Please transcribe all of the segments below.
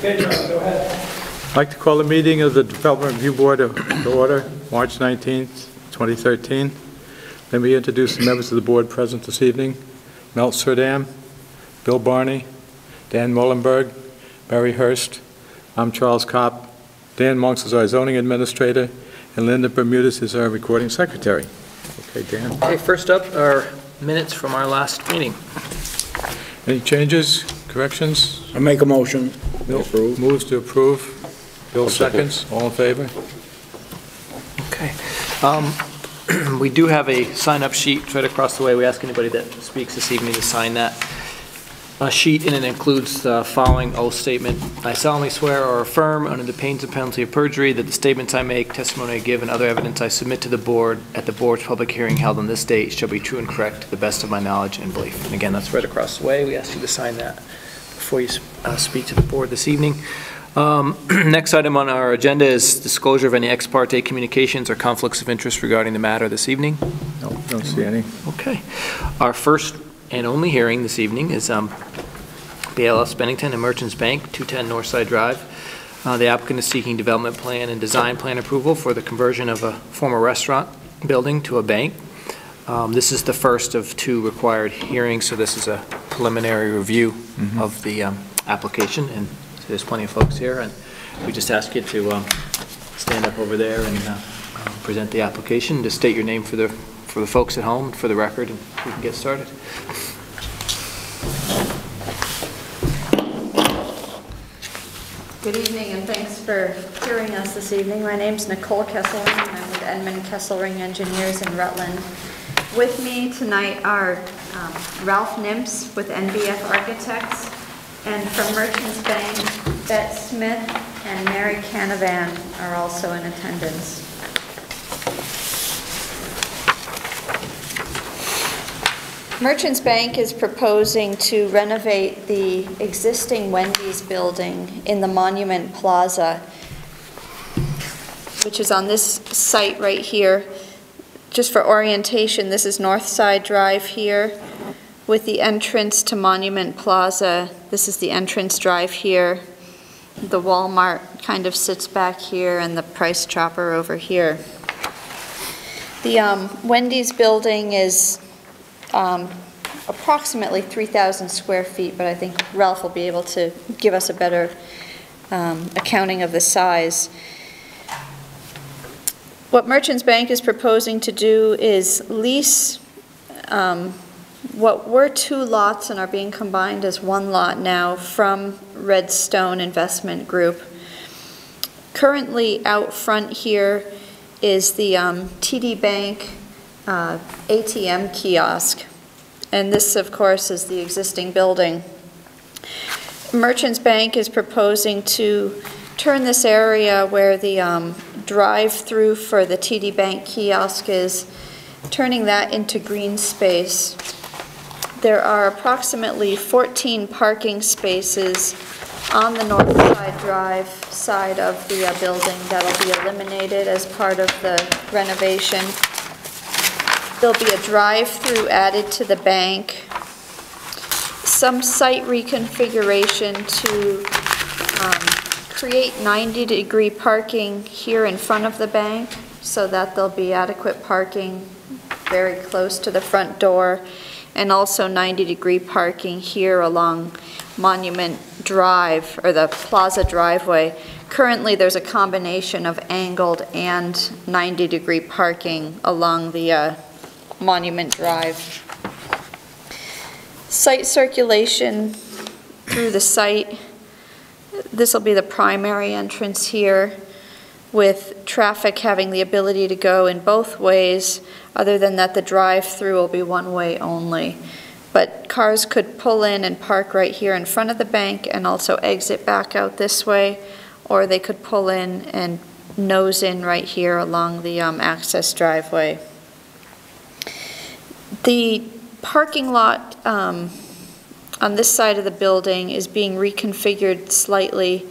Okay, Charlie, go ahead. I'd like to call the meeting of the Development Review Board to order, March 19th, 2013. Let me introduce the members of the board present this evening. Mel Surdam, Bill Barney, Dan Mullenberg, Barry Hurst. I'm Charles Kopp. Dan Monks is our zoning administrator, and Linda Bermudez is our recording secretary. Okay, Dan. Okay, first up are minutes from our last meeting. Any changes, corrections? I make a motion. Bill moves to approve. Bill seconds. All in favor? Okay. We do have a sign-up sheet right across the way. We ask anybody that speaks this evening to sign that sheet, and it includes the following oath statement. I solemnly swear or affirm under the pains and penalty of perjury that the statements I make, testimony I give, and other evidence I submit to the board at the board's public hearing held on this date shall be true and correct to the best of my knowledge and belief. And again, that's right across the way. We ask you to sign that before you speak to the board this evening. Next item on our agenda is disclosure of any ex parte communications or conflicts of interest regarding the matter this evening. No, don't see any. Okay. Our first and only hearing this evening is BLS Bennington and Merchants Bank, 210 Northside Drive. The applicant is seeking development plan and design plan approval for the conversion of a former restaurant building to a bank. This is the first of two required hearings, so this is a preliminary review of the application, and there's plenty of folks here, and we just ask you to stand up over there and present the application. Just state your name for the folks at home, for the record, and we can get started. Good evening, and thanks for hearing us this evening. My name's Nicole Kesselring, and I'm with Edmund Kesselring Engineers in Rutland. With me tonight are Ralph Nimps with NBF Architects, and from Merchants Bank, Bet Smith and Mary Canavan are also in attendance. Merchants Bank is proposing to renovate the existing Wendy's building in the Monument Plaza, which is on this site right here. Just for orientation, this is Northside Drive here with the entrance to Monument Plaza. This is the entrance drive here. The Walmart kind of sits back here and the Price Chopper over here. The Wendy's building is approximately 3,000 square feet, but I think Ralph will be able to give us a better accounting of the size. What Merchants Bank is proposing to do is lease what were two lots and are being combined as one lot now from Redstone Investment Group. Currently out front here is the TD Bank ATM Kiosk, and this of course is the existing building. Merchants Bank is proposing to turn this area where the drive-through for the TD Bank Kiosk is, turning that into green space. There are approximately 14 parking spaces on the North Side Drive side of the building that'll be eliminated as part of the renovation. There'll be a drive-through added to the bank, some site reconfiguration to create 90-degree parking here in front of the bank so that there'll be adequate parking very close to the front door, and also 90-degree parking here along Monument Drive, or the Plaza driveway. Currently, there's a combination of angled and 90-degree parking along the Monument Drive. Site circulation through the site. This will be the primary entrance here, with traffic having the ability to go in both ways, other than that the drive-through will be one way only. But cars could pull in and park right here in front of the bank and also exit back out this way, or they could pull in and nose in right here along the access driveway. The parking lot on this side of the building is being reconfigured slightly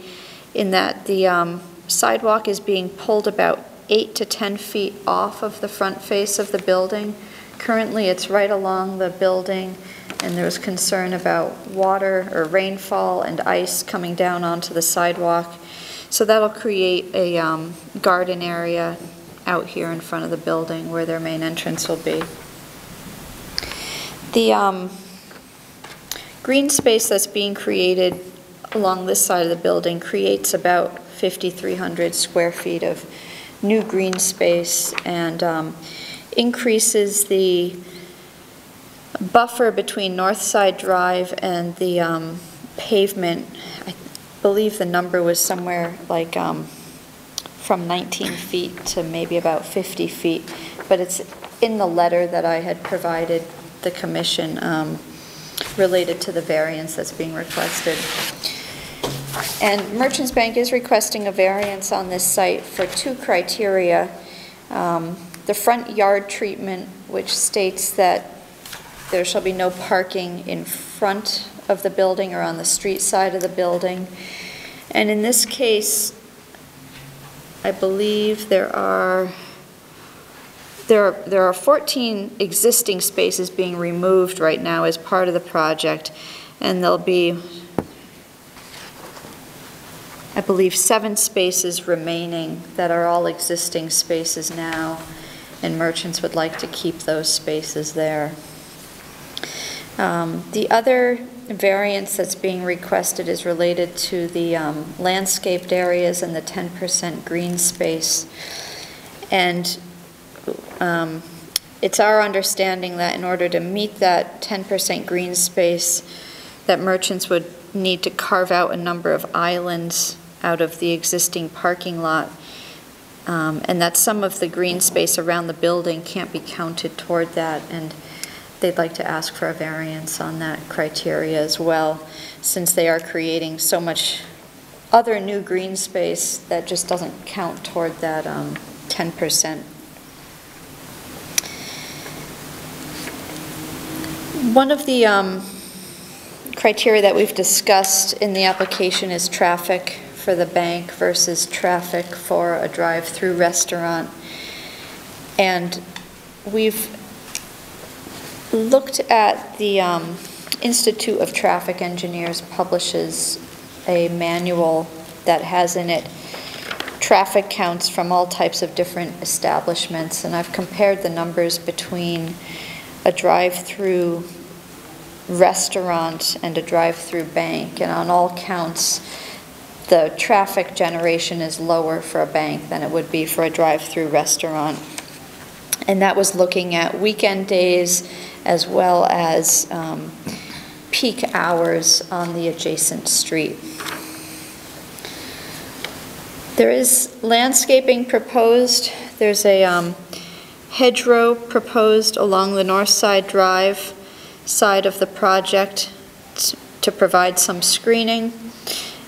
in that the sidewalk is being pulled about 8 to 10 feet off of the front face of the building. Currently, it's right along the building and there was concern about water or rainfall and ice coming down onto the sidewalk. So that'll create a garden area out here in front of the building where their main entrance will be. The green space that's being created along this side of the building creates about 5,300 square feet of new green space and increases the buffer between Northside Drive and the pavement. I believe the number was somewhere like from 19 feet to maybe about 50 feet, but it's in the letter that I had provided the commission related to the variance that's being requested. And Merchants Bank is requesting a variance on this site for two criteria. The front yard treatment, which states that there shall be no parking in front of the building or on the street side of the building. And in this case, I believe there are 14 existing spaces being removed right now as part of the project, and there'll be, I believe, 7 spaces remaining that are all existing spaces now, and merchants would like to keep those spaces there. The other variance that's being requested is related to the landscaped areas and the 10% green space. And it's our understanding that in order to meet that 10% green space, that merchants would need to carve out a number of islands out of the existing parking lot, and that some of the green space around the building can't be counted toward that, and they'd like to ask for a variance on that criteria as well, since they are creating so much other new green space that just doesn't count toward that 10%. One of the criteria that we've discussed in the application is traffic for the bank versus traffic for a drive-through restaurant. And we've looked at the Institute of Traffic Engineers publishes a manual that has in it traffic counts from all types of different establishments, and I've compared the numbers between a drive-through restaurant and a drive-through bank, and on all counts the traffic generation is lower for a bank than it would be for a drive-through restaurant. And that was looking at weekend days as well as peak hours on the adjacent street. There is landscaping proposed. There's a hedgerow proposed along the Northside Drive side of the project to provide some screening.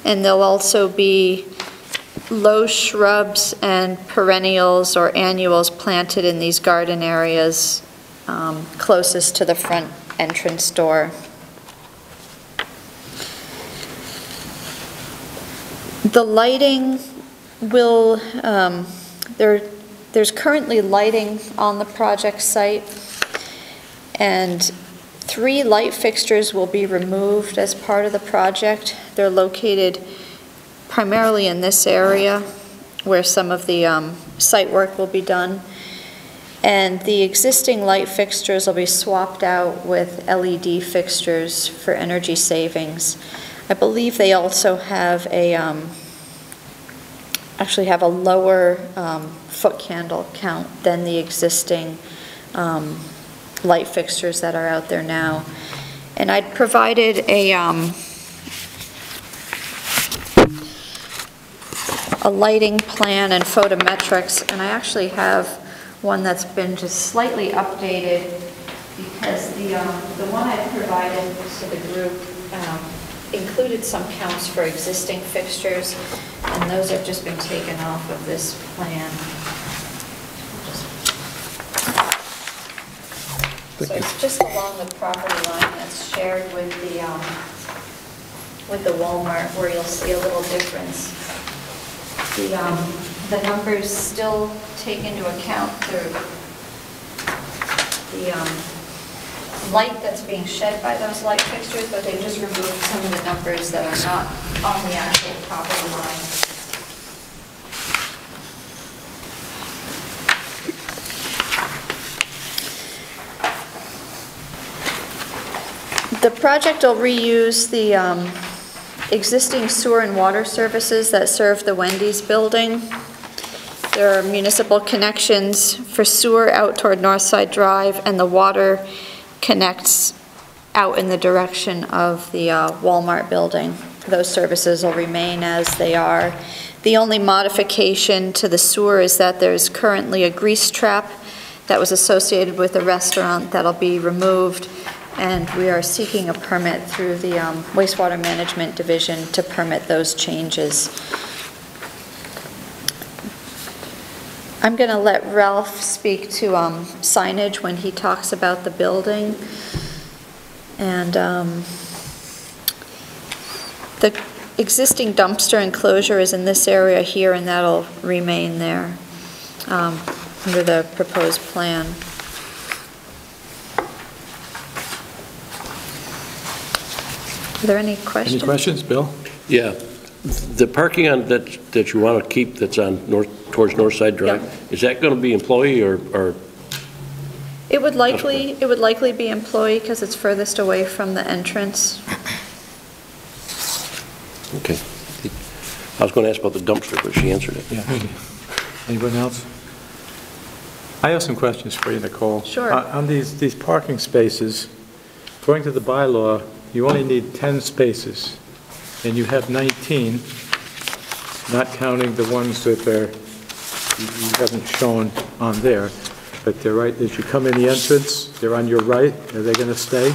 And there'll also be low shrubs and perennials or annuals planted in these garden areas closest to the front entrance door. The lighting will, there's currently lighting on the project site, and 3 light fixtures will be removed as part of the project. They're located primarily in this area where some of the site work will be done. And the existing light fixtures will be swapped out with LED fixtures for energy savings. I believe they also have a, actually have a lower foot candle count than the existing light fixtures that are out there now. And I'd provided a lighting plan and photometrics, and I actually have one that's been just slightly updated because the one I provided to the group included some counts for existing fixtures, and those have just been taken off of this plan. So it's just along the property line that's shared with the Walmart, where you'll see a little difference. The numbers still take into account the light that's being shed by those light fixtures, but they just removed some of the numbers that are not on the actual property line. The project will reuse the existing sewer and water services that serve the Wendy's building. There are municipal connections for sewer out toward Northside Drive, and the water connects out in the direction of the Walmart building. Those services will remain as they are. The only modification to the sewer is that there's currently a grease trap that was associated with a restaurant that'll be removed, and we are seeking a permit through the wastewater management division to permit those changes. I'm going to let Ralph speak to signage when he talks about the building. And the existing dumpster enclosure is in this area here, and that'll remain there under the proposed plan. Are there any questions? Any questions, Bill? Yeah. The parking on that you want to keep that's on towards Northside Drive, Yeah. is that going to be employee or? It would likely be employee because it's furthest away from the entrance. Okay. I was going to ask about the dumpster, but she answered it. Yeah. Anyone else? I have some questions for you, Nicole. Sure. On these parking spaces, according to the bylaw, you only need 10 spaces, and you have 19, not counting the ones that you haven't shown on there, but they're right, as you come in the entrance, they're on your right. Are they going to stay?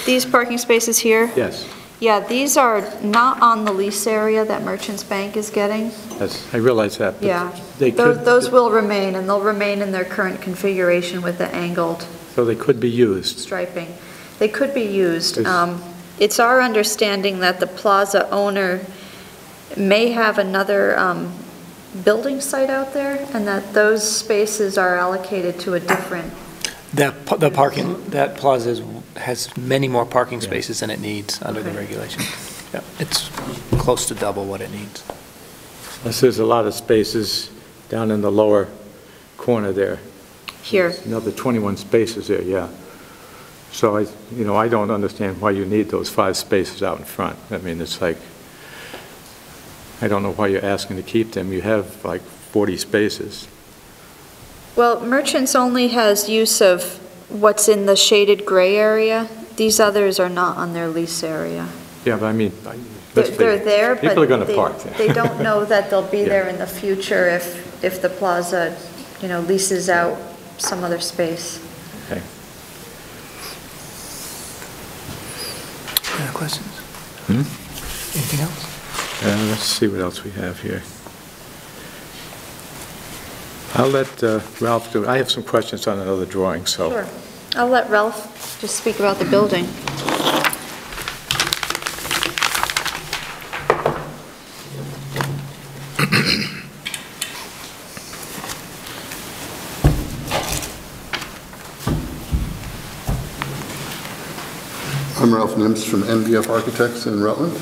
These parking spaces here? Yes. Yeah, these are not on the lease area that Merchants Bank is getting. Yes, I realize that. But Yeah, they could, those will remain, and they'll remain in their current configuration with the angled so they could be used. striping. They could be used. Is- It's our understanding that the plaza owner may have another building site out there, and that those spaces are allocated to a different. That plaza has many more parking spaces than it needs under the Okay. regulations. Yeah, it's close to double what it needs. Plus, there's a lot of spaces down in the lower corner there. Here. Another 21 spaces there, yeah. So I don't understand why you need those 5 spaces out in front. I mean, it's like, I don't know why you're asking to keep them. You have like 40 spaces. Well, Merchants only has use of what's in the shaded gray area. These others are not on their lease area. Yeah, but I mean, They're there, but people are going to park there. they don't know that they'll be Yeah. there in the future if the plaza, leases out some other space. Okay. Any other questions? Anything else? Let's see what else we have here. I'll let Ralph do it. I have some questions on another drawing, so. Sure. I'll let Ralph just speak about the building. I'm Ralph Nims from NBF Architects in Rutland.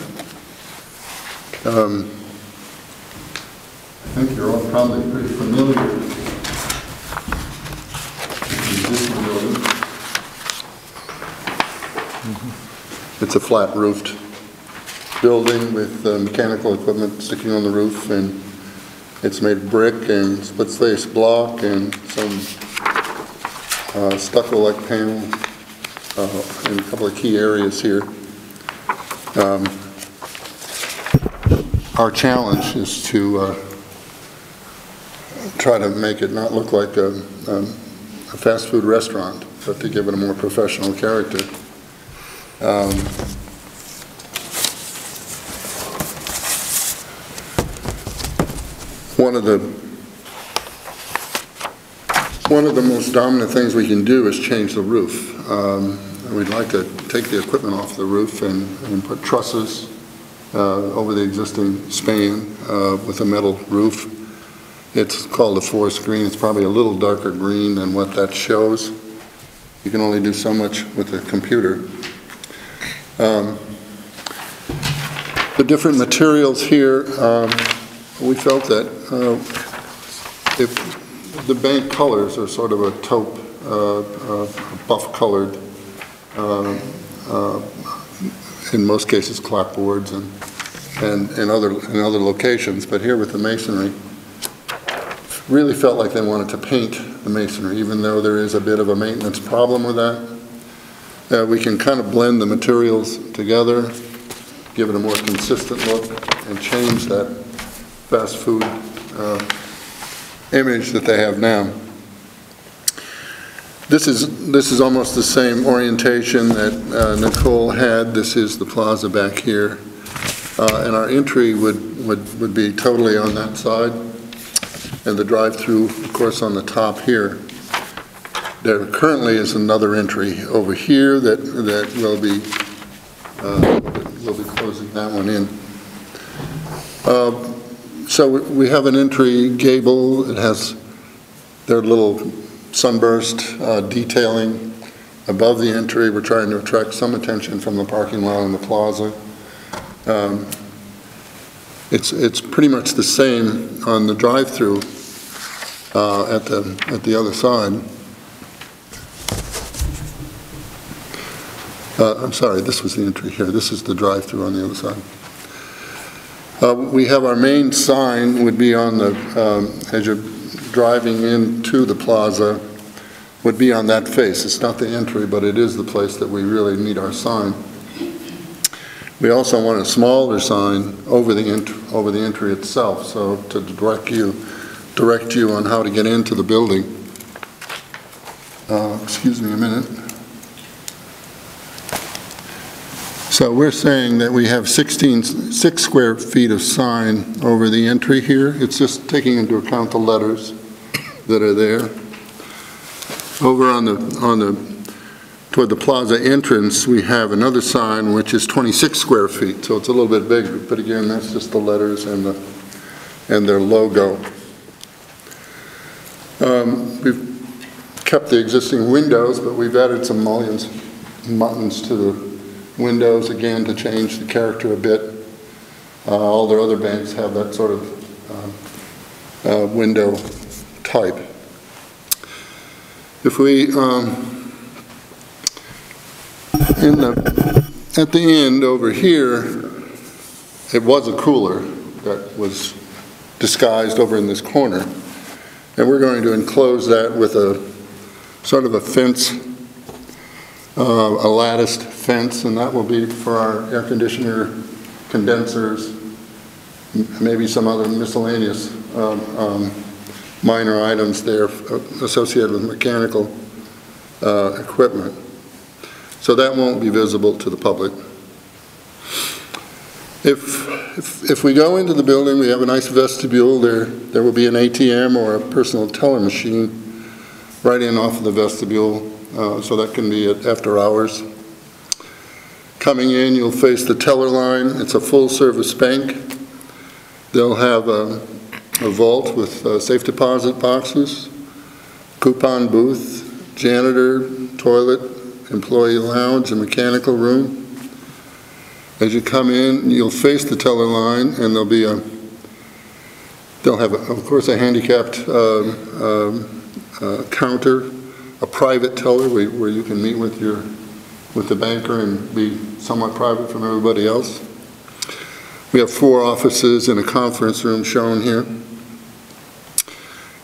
I think you're all probably pretty familiar with the existing building. It's a flat-roofed building with mechanical equipment sticking on the roof, and it's made of brick and split-face block and some stucco-like panel in a couple of key areas here. Our challenge is to try to make it not look like a fast food restaurant, but to give it a more professional character. One of the most dominant things we can do is change the roof. We'd like to take the equipment off the roof and put trusses over the existing span with a metal roof. It's called a forest green. It's probably a little darker green than what that shows. You can only do so much with a computer. The different materials here, we felt that if the bank colors are sort of a taupe, buff-colored, in most cases clapboards and other locations, but here with the masonry, really felt like they wanted to paint the masonry, even though there is a bit of a maintenance problem with that. We can kind of blend the materials together, give it a more consistent look, and change that fast food image that they have now. This is almost the same orientation that Nicole had. This is the plaza back here, and our entry would be totally on that side, and the drive-through, of course, on the top here. There currently is another entry over here that will be closing that one in. So we have an entry gable. It has their little sunburst detailing above the entry. We're trying to attract some attention from the parking lot in the plaza. It's pretty much the same on the drive-through at the other side. I'm sorry, this was the entry here. This is the drive-through on the other side. We have our main sign would be on the, as you're driving into the plaza, would be on that face. It's not the entry, but it is the place that we really need our sign. We also want a smaller sign over the entry itself, so to direct you on how to get into the building. Excuse me a minute. So we're saying that we have 6 square feet of sign over the entry here. It's just taking into account the letters that are there. Over toward the plaza entrance, we have another sign which is 26 square feet, so it's a little bit bigger. But again, that's just the letters and their logo. We've kept the existing windows, but we've added some mullions and buttons to the windows, again, to change the character a bit. All their other banks have that sort of window type. If we, at the end over here, it was a cooler that was disguised over in this corner. And we're going to enclose that with a sort of a fence, a latticed fence, and that will be for our air conditioner, condensers, maybe some other miscellaneous minor items there associated with mechanical equipment. So that won't be visible to the public. If we go into the building, we have a nice vestibule. There will be an ATM or a personal teller machine right in off of the vestibule, so that can be at after hours. Coming in, you'll face the teller line. It's a full-service bank. They'll have a vault with safe deposit boxes, coupon booth, janitor, toilet, employee lounge, and mechanical room. As you come in, you'll face the teller line, and they'll have, of course, a handicapped counter, a private teller where you can meet with the banker and be somewhat private from everybody else. We have 4 offices and a conference room shown here.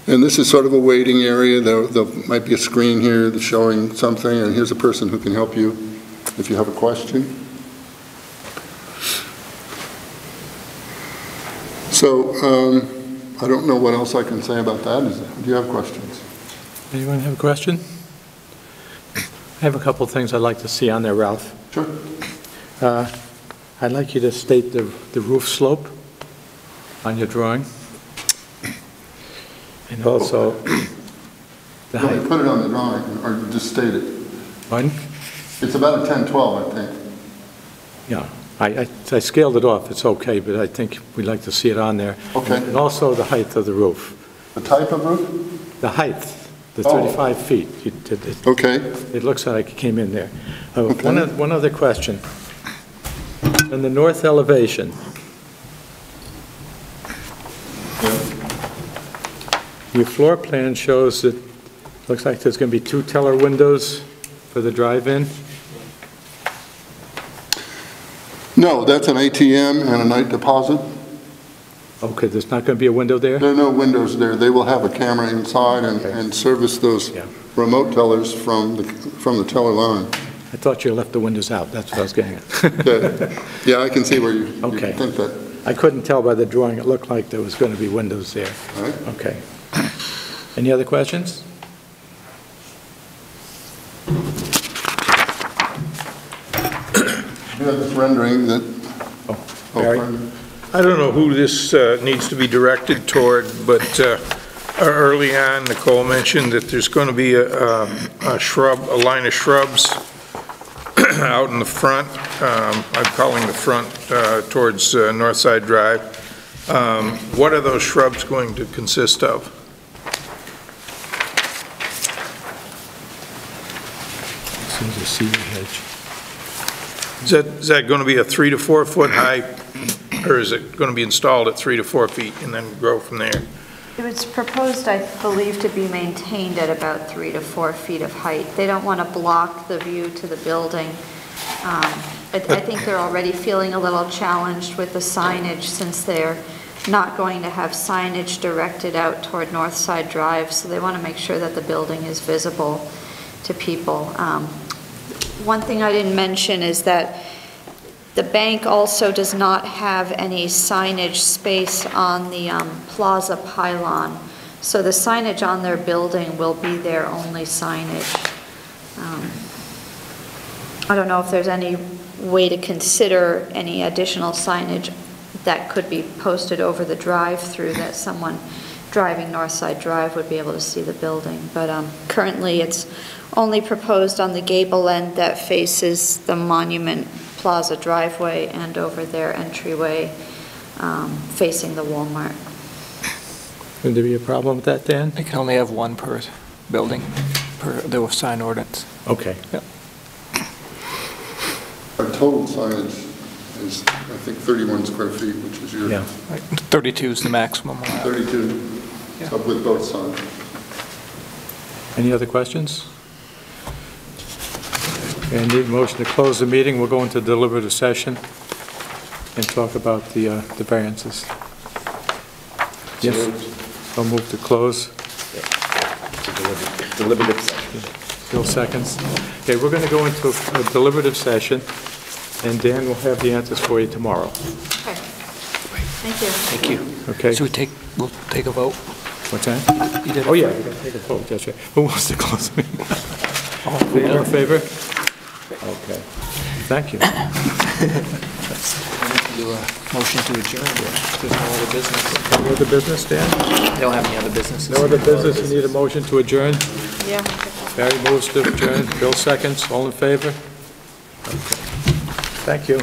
And this is sort of a waiting area. There might be a screen here that's showing something, and here's a person who can help you if you have a question. So I don't know what else I can say about that. Do you have questions? Anyone have a question? I have a couple of things I'd like to see on there, Ralph. Sure. I'd like you to state the roof slope on your drawing. And also the height. You put it on the drawing, or just state it. Pardon? It's about a 10-12, I think. Yeah. I scaled it off. It's okay, but I think we'd like to see it on there. Okay. And also the height of the roof. The type of roof? The height. the 35 feet. Okay. It looks like it came in there. Okay. One other question. In the north elevation, your floor plan shows that, looks like there's going to be 2 teller windows for the drive-in. No, that's an ATM and a night deposit. Okay, there's not going to be a window there? There are no windows there. They will have a camera inside and service those Yeah. remote tellers from the teller line. I thought you left the windows out, that's what I was getting at. Yeah, I can see where you Okay. think that. I couldn't tell by the drawing, it looked like there was going to be windows there. All right. Okay. Any other questions? You have this rendering that. Oh, Barry? pardon. I don't know who this needs to be directed toward, but early on, Nicole mentioned that there's going to be a line of shrubs out in the front. I'm calling the front towards Northside Drive. What are those shrubs going to consist of? Seems a cedar hedge. Is that going to be a 3 to 4 foot high, or is it going to be installed at 3 to 4 feet and then grow from there? It was proposed, I believe, to be maintained at about 3 to 4 feet of height. They don't want to block the view to the building. I think they're already feeling a little challenged with the signage since they're not going to have signage directed out toward Northside Drive, so they want to make sure that the building is visible to people. One thing I didn't mention is that the bank also does not have any signage space on the plaza pylon, so the signage on their building will be their only signage. I don't know if there's any way to consider any additional signage that could be posted over the drive-through that someone driving Northside Drive would be able to see the building. But currently it's only proposed on the Gable end that faces the Monument Plaza driveway and over their entryway facing the Walmart. Would there be a problem with that, Dan? They can only have one per building, per the sign ordinance. Okay. Our total signage is, I think, 31 square feet, which is your Yeah. 32 is the maximum. 32, so with both sides. Any other questions? And need a motion to close the meeting. We'll go into deliberative session and talk about the variances. Yes? I'll move to close. Deliberative session. Bill seconds. Okay, we're going to go into a deliberative session, and Dan will have the answers for you tomorrow. Okay. Thank you. Thank you. Okay? So we'll take a vote? What's that? You did it. Oh, yeah, we're going to take a vote, that's right. Who wants to close the meeting? All in favor? Okay. Thank you. Do a motion to adjourn. There's no other business. Any other business, Dan? They don't have any other businesses. No other business, you need a motion to adjourn? Yeah. Barry moves to adjourn, Bill seconds, all in favor? Okay. Thank you.